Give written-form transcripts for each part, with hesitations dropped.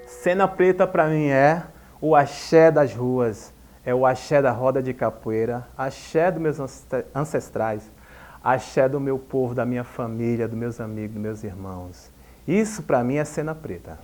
Cena Preta para mim é o axé das ruas, é o axé da roda de capoeira, axé dos meus ancestrais, axé do meu povo, da minha família, dos meus amigos, dos meus irmãos. Isso para mim é Cena Preta.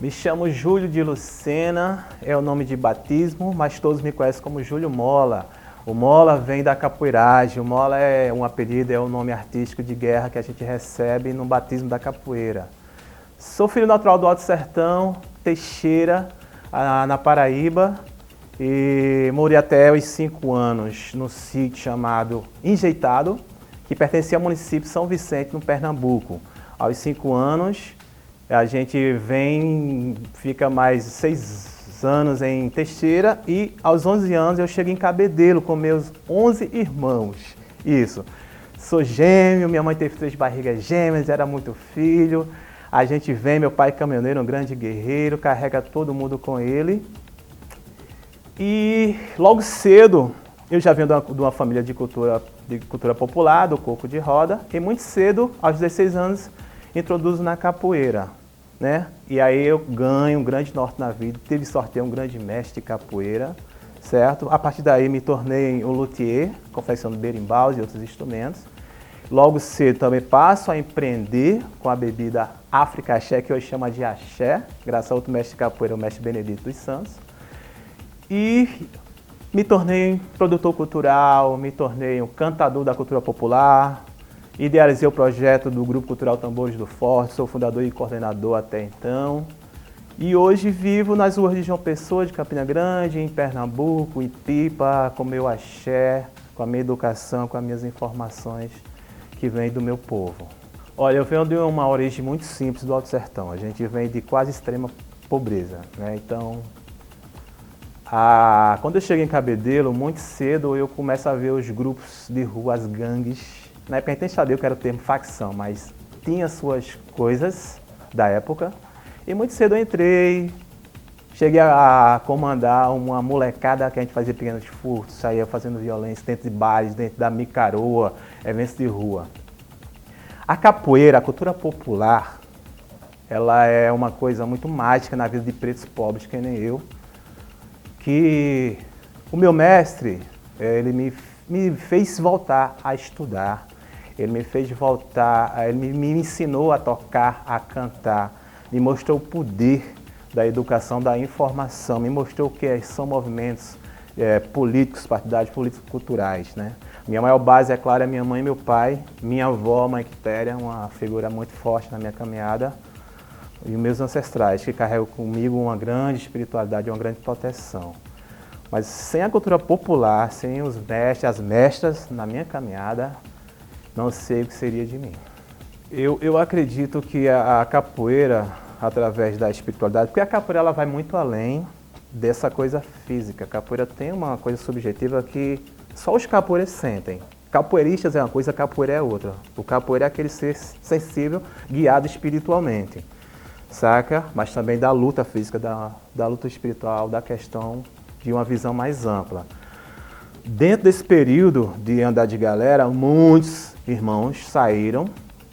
Me chamo Júlio de Lucena, é o nome de batismo, mas todos me conhecem como Júlio Mola. O Mola vem da capoeiragem, o Mola é um apelido, é um nome artístico de guerra que a gente recebe no batismo da capoeira. Sou filho natural do Alto Sertão, Teixeira, na Paraíba, e morei até os 5 anos no sítio chamado Enjeitado, que pertencia ao município de São Vicente, no Pernambuco. Aos 5 anos, a gente fica mais 6 anos em Teixeira e aos 11 anos eu chego em Cabedelo com meus 11 irmãos. Isso. Sou gêmeo, minha mãe teve 3 barrigas gêmeas, era muito filho. A gente vem, meu pai é caminhoneiro, um grande guerreiro, carrega todo mundo com ele. E logo cedo, eu já venho de uma família de cultura popular, do coco de roda, e muito cedo, aos 16 anos, introduzo na capoeira, né? E aí eu ganho um grande norte na vida, tive sorte de ter um grande mestre de capoeira, certo? A partir daí me tornei um luthier, confeccionando berimbaus e outros instrumentos. Logo cedo também passo a empreender com a bebida África Axé, que hoje chama de Axé, graças ao outro mestre de capoeira, o mestre Benedito dos Santos. E me tornei produtor cultural, me tornei um cantador da cultura popular, idealizei o projeto do Grupo Cultural Tambores do Forte, sou fundador e coordenador até então. E hoje vivo nas ruas de João Pessoa, de Campina Grande, em Pernambuco, em Pipa, com meu axé, com a minha educação, com as minhas informações que vêm do meu povo. Olha, eu venho de uma origem muito simples do Alto Sertão. A gente vem de quase extrema pobreza, né? Então, quando eu chego em Cabedelo, muito cedo eu começo a ver os grupos de rua, as gangues. Na época a gente nem sabia o que era o termo facção, mas tinha suas coisas da época. E muito cedo eu entrei, cheguei a comandar uma molecada que a gente fazia pequenos furtos, saía fazendo violência dentro de bares, dentro da micaroa, eventos de rua. A capoeira, a cultura popular, ela é uma coisa muito mágica na vida de pretos pobres, que nem eu. Que o meu mestre, ele me fez voltar a estudar, ele me fez voltar, ele me ensinou a tocar, a cantar, me mostrou o poder da educação, da informação, me mostrou o que são movimentos políticos, partidários, político-culturais, né? Minha maior base, é claro, é minha mãe e meu pai, minha avó, Mãe Quitéria, uma figura muito forte na minha caminhada, e os meus ancestrais, que carregam comigo uma grande espiritualidade, uma grande proteção. Mas sem a cultura popular, sem os mestres, as mestras na minha caminhada, não sei o que seria de mim. Eu acredito que a capoeira, através da espiritualidade, porque a capoeira ela vai muito além dessa coisa física. A capoeira tem uma coisa subjetiva que só os capoeiras sentem. Capoeiristas é uma coisa, capoeira é outra. O capoeira é aquele ser sensível, guiado espiritualmente, saca? Mas também da luta física, da luta espiritual, da questão de uma visão mais ampla. Dentro desse período de andar de galera, muitos irmãos saíram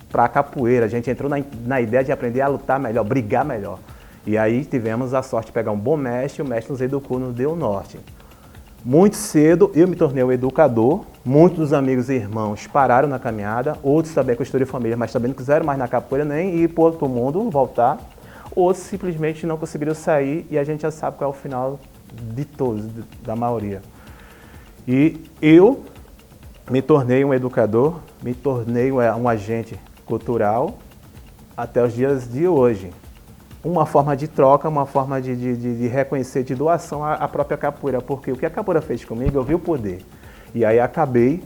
para a capoeira. A gente entrou na ideia de aprender a lutar melhor, brigar melhor. E aí tivemos a sorte de pegar um bom mestre, o mestre nos educou, nos deu o norte. Muito cedo eu me tornei um educador, muitos dos amigos e irmãos pararam na caminhada, outros também construíram família, mas também não quiseram mais na capoeira nem ir para outro mundo, voltar. Outros simplesmente não conseguiram sair e a gente já sabe qual é o final de todos, da maioria. E eu me tornei um educador, me tornei um agente cultural até os dias de hoje. Uma forma de troca, uma forma de reconhecer, de doação à própria capoeira, porque o que a capoeira fez comigo, eu vi o poder. E aí acabei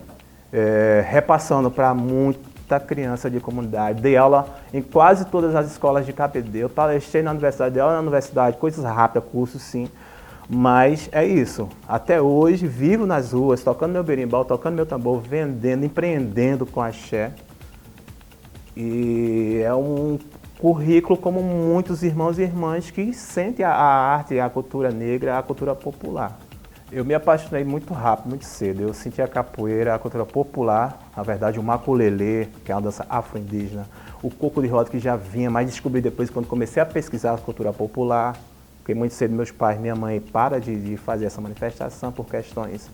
repassando para muita criança de comunidade. Dei aula em quase todas as escolas de Cabedelo, palestrei na universidade, dei aula na universidade, coisas rápidas, cursos sim. Mas é isso, até hoje vivo nas ruas, tocando meu berimbau, tocando meu tambor, vendendo, empreendendo com axé. E é currículo como muitos irmãos e irmãs que sentem a arte, a cultura negra, a cultura popular. Eu me apaixonei muito rápido, muito cedo. Eu senti a capoeira, a cultura popular, na verdade o maculelê, que é uma dança afro-indígena, o coco de roda que já vinha, mas descobri depois quando comecei a pesquisar a cultura popular, porque muito cedo meus pais e minha mãe param de fazer essa manifestação por questões,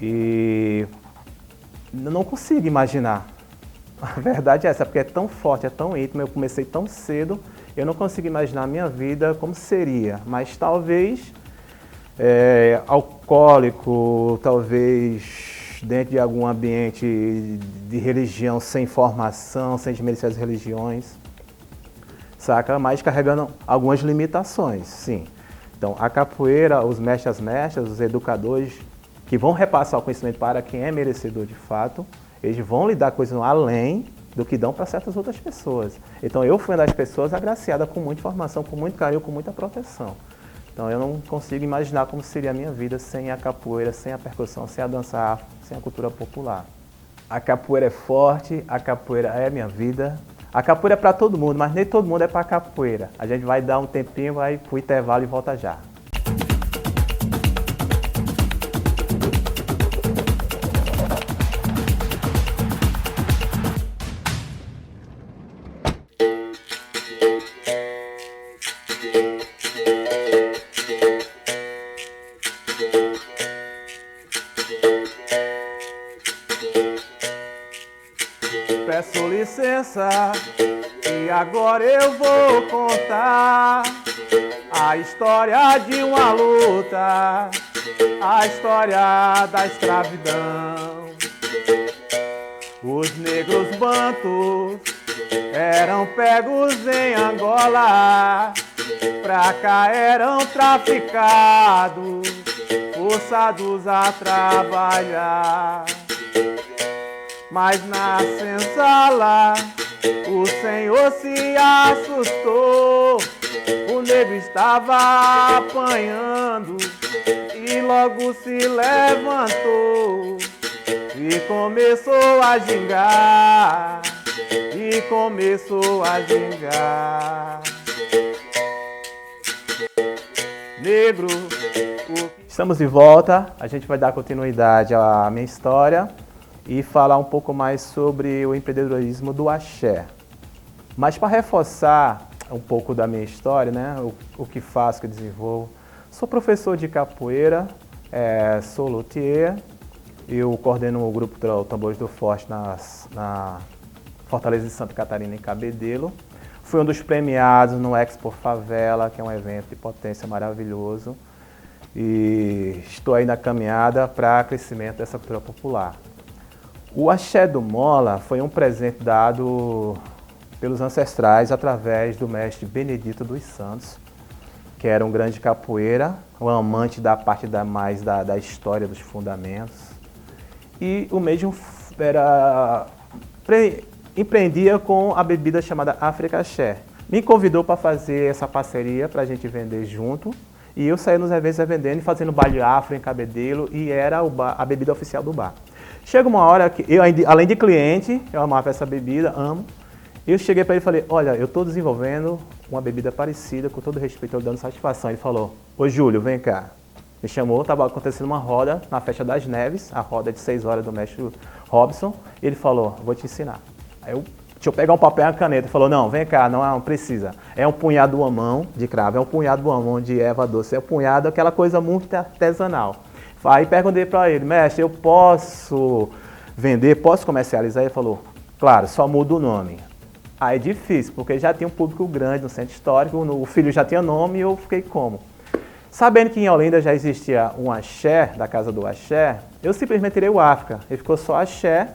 e não consigo imaginar. A verdade é essa, porque é tão forte, é tão íntimo, eu comecei tão cedo, eu não consigo imaginar a minha vida como seria, mas talvez alcoólico, talvez dentro de algum ambiente de religião sem formação, sem desmerecer as religiões, saca? Mas carregando algumas limitações, sim. Então, a capoeira, os mestres, as mestras, os educadores, que vão repassar o conhecimento para quem é merecedor de fato, eles vão lhe dar coisas além do que dão para certas outras pessoas. Então, eu fui uma das pessoas agraciada com muita informação, com muito carinho, com muita proteção. Então, eu não consigo imaginar como seria a minha vida sem a capoeira, sem a percussão, sem a dança afro, sem a cultura popular. A capoeira é forte, a capoeira é minha vida. A capoeira é para todo mundo, mas nem todo mundo é para capoeira. A gente vai dar um tempinho, vai para o intervalo e volta já. Peço licença e agora eu vou contar a história de uma luta, a história da escravidão. Os negros bantus eram pegos em Angola, pra cá eram traficados, forçados a trabalhar. Mas na senzala o Senhor se assustou, o negro estava apanhando e logo se levantou e começou a gingar, e começou a gingar. Negro. Estamos de volta, a gente vai dar continuidade à minha história e falar um pouco mais sobre o empreendedorismo do axé. Mas para reforçar um pouco da minha história, né, o que faço, o que desenvolvo, sou professor de capoeira, sou luthier, eu coordeno o grupo Tambores do Forte na Fortaleza de Santa Catarina, em Cabedelo. Fui um dos premiados no Expo Favela, que é um evento de potência maravilhoso, e estou aí na caminhada para crescimento dessa cultura popular. O axé do Mola foi um presente dado pelos ancestrais através do mestre Benedito dos Santos, que era um grande capoeira, um amante da parte da história, dos fundamentos. E o mesmo empreendia com a bebida chamada África Axé. Me convidou para fazer essa parceria para a gente vender junto, e eu saí nos eventos vendendo e fazendo baile afro em Cabedelo, e era a bebida oficial do bar. Chega uma hora que eu, além de cliente, eu amava essa bebida, amo. Eu cheguei para ele e falei, olha, eu estou desenvolvendo uma bebida parecida, com todo respeito, eu dando satisfação. Ele falou, ô Júlio, vem cá. Me chamou, estava acontecendo uma roda na Festa das Neves, a roda de 6 horas do mestre Robson. E ele falou, vou te ensinar. Aí deixa eu pegar um papel e uma caneta. Ele falou, não, vem cá, não precisa. É um punhado de uma mão de cravo, é um punhado de uma mão de erva doce, é um punhado, aquela coisa muito artesanal. Aí perguntei para ele, mestre, eu posso vender, posso comercializar? Ele falou, claro, só muda o nome. Aí é difícil, porque já tinha um público grande no centro histórico, o filho já tinha nome e eu fiquei como? Sabendo que em Olinda já existia um axé, da Casa do Axé, eu simplesmente tirei o África, ele ficou só axé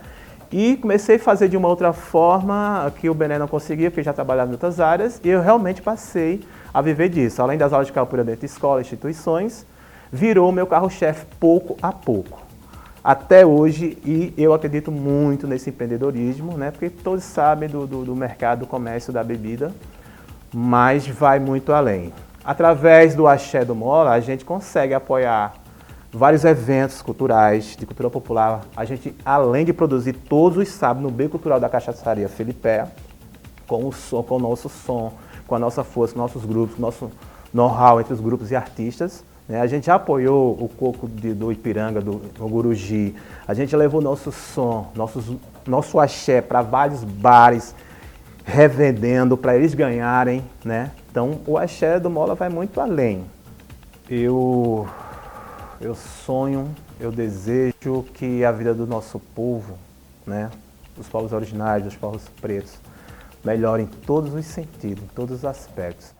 e comecei a fazer de uma outra forma que o Bené não conseguia, porque já trabalhava em outras áreas, e eu realmente passei a viver disso. Além das aulas de capoeira dentro de escolas, instituições, virou o meu carro-chefe pouco a pouco. Até hoje, e eu acredito muito nesse empreendedorismo, né? Porque todos sabem do mercado, do comércio da bebida, mas vai muito além. Através do Axé do Mola, a gente consegue apoiar vários eventos culturais, de cultura popular. A gente, além de produzir todos os sábados no Beco Cultural da Cachaçaria Felipé, com o som, com o nosso som, com a nossa força, nossos grupos, nosso know-how entre os grupos e artistas. Né? A gente já apoiou o Coco do Ipiranga, do Guruji. A gente levou nosso som, nosso axé para vários bares, revendendo para eles ganharem. Né? Então o axé do Mola vai muito além. Eu sonho, eu desejo que a vida do nosso povo, né, dos povos originários, dos povos pretos, melhore em todos os sentidos, em todos os aspectos.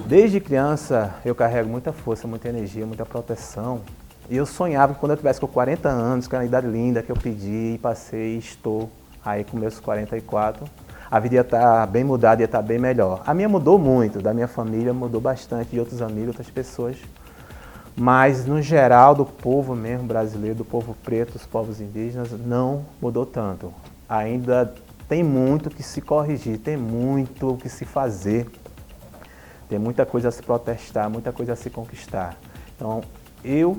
Desde criança eu carrego muita força, muita energia, muita proteção. E eu sonhava que quando eu tivesse com 40 anos, que era uma idade linda que eu pedi e passei e estou aí com meus 44, a vida ia estar bem mudada, ia estar bem melhor. A minha mudou muito, da minha família mudou bastante, de outros amigos, outras pessoas. Mas no geral do povo mesmo brasileiro, do povo preto, dos povos indígenas, não mudou tanto. Ainda tem muito que se corrigir, tem muito o que se fazer. Tem muita coisa a se protestar, muita coisa a se conquistar. Então, eu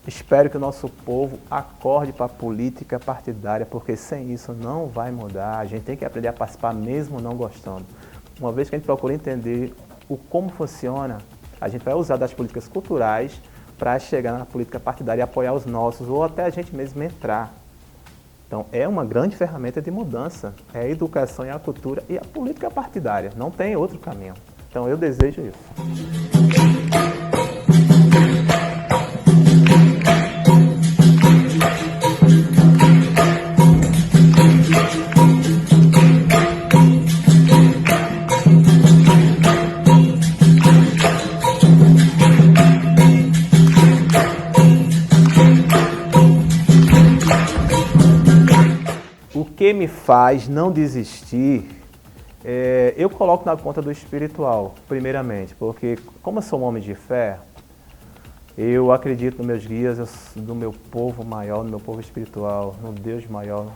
espero que o nosso povo acorde para a política partidária, porque sem isso não vai mudar. A gente tem que aprender a participar mesmo não gostando. Uma vez que a gente procura entender como funciona, a gente vai usar das políticas culturais para chegar na política partidária e apoiar os nossos, ou até a gente mesmo entrar. Então, é uma grande ferramenta de mudança. É a educação e a cultura e a política partidária. Não tem outro caminho. Então eu desejo isso. O que me faz não desistir, eu coloco na conta do espiritual, primeiramente, porque como eu sou um homem de fé, eu acredito nos meus guias, no meu povo maior, no meu povo espiritual, no Deus maior.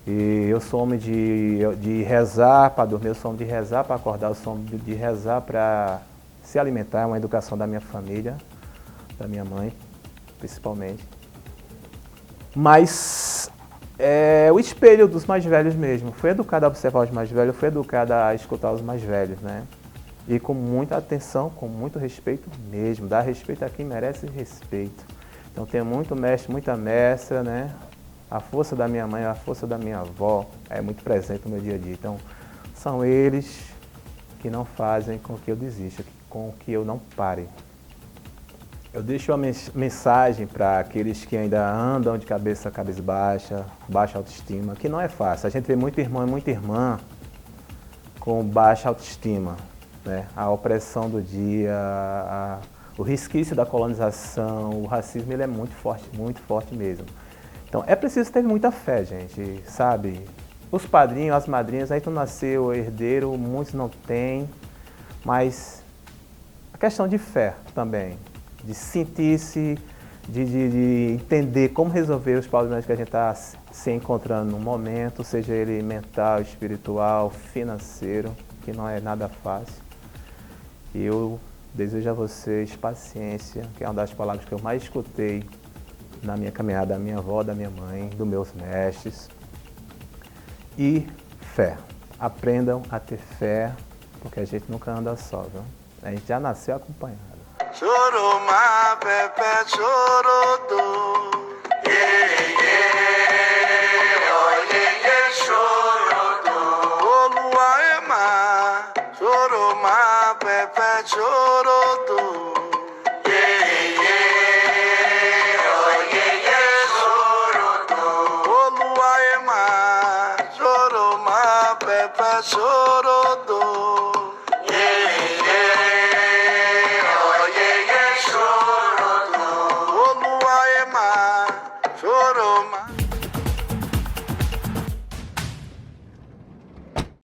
E eu sou homem de rezar para dormir, eu sou homem de rezar para acordar, eu sou homem de rezar para se alimentar, é uma educação da minha família, da minha mãe, principalmente. Mas o espelho dos mais velhos mesmo. Fui educado a observar os mais velhos, fui educado a escutar os mais velhos, né? E com muita atenção, com muito respeito mesmo. Dar respeito a quem merece respeito. Então tenho muito mestre, muita mestra, né? A força da minha mãe, a força da minha avó é muito presente no meu dia a dia. Então são eles que não fazem com que eu desista, com que eu não pare. Eu deixo uma mensagem para aqueles que ainda andam de cabeça baixa, baixa autoestima, que não é fácil. A gente vê muito irmão e muita irmã com baixa autoestima, né? A opressão do dia, o resquício da colonização, o racismo, ele é muito forte mesmo. Então é preciso ter muita fé, gente, sabe? Os padrinhos, as madrinhas, aí tu nasceu herdeiro, muitos não têm, mas a questão de fé também. De sentir-se, de entender como resolver os problemas que a gente está se encontrando no momento, seja ele mental, espiritual, financeiro, que não é nada fácil. E eu desejo a vocês paciência, que é uma das palavras que eu mais escutei na minha caminhada da minha avó, da minha mãe, dos meus mestres. E fé. Aprendam a ter fé, porque a gente nunca anda só, viu? A gente já nasceu acompanhado. Choro ma pepe choro do choro do Olua ema choro ma pepe choro do choro do Olua ema choro ma pepe choro do